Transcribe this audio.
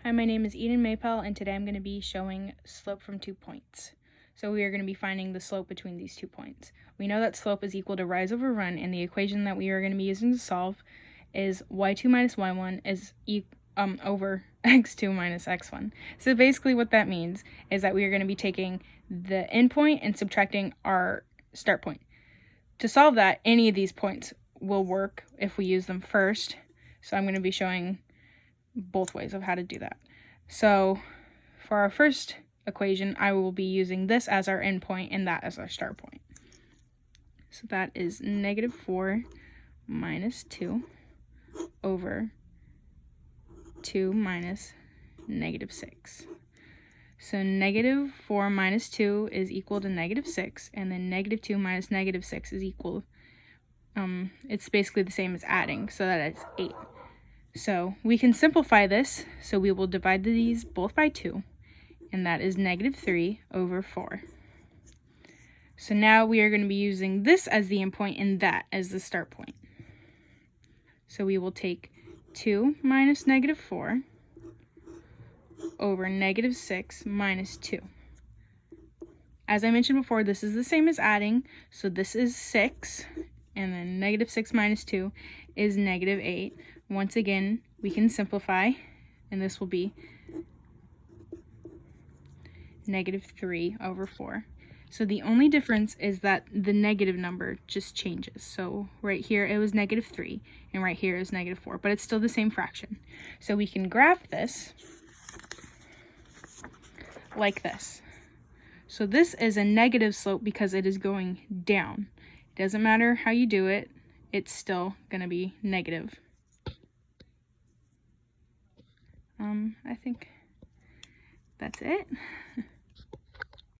Hi, my name is Eden Maypel, and today I'm going to be showing slope from 2 points. So we are going to be finding the slope between these 2 points. We know that slope is equal to rise over run, and the equation that we are going to be using to solve is y2 minus y1 is over x2 minus x1. So basically what that means is that we are going to be taking the end point and subtracting our start point. To solve that, any of these points will work if we use them first. So I'm going to be showing both ways of how to do that. So for our first equation, I will be using this as our end point and that as our start point. So that is -4 minus 2 over 2 minus -6. So -4 minus 2 is equal to -6, and then -2 minus -6 is equal, it's basically the same as adding, so that is 8. So we can simplify this, so we will divide these both by 2, and that is -3 over 4. So now we are going to be using this as the end point and that as the start point. So we will take 2 minus -4 over -6 minus 2. As I mentioned before, this is the same as adding, so this is 6, and then -6 minus 2 is -8. Once again, we can simplify, and this will be -3 over 4. So the only difference is that the negative number just changes. So right here it was -3, and right here is -4, but it's still the same fraction. So we can graph this like this. So this is a negative slope because it is going down. It doesn't matter how you do it, it's still going to be negative. I think that's it.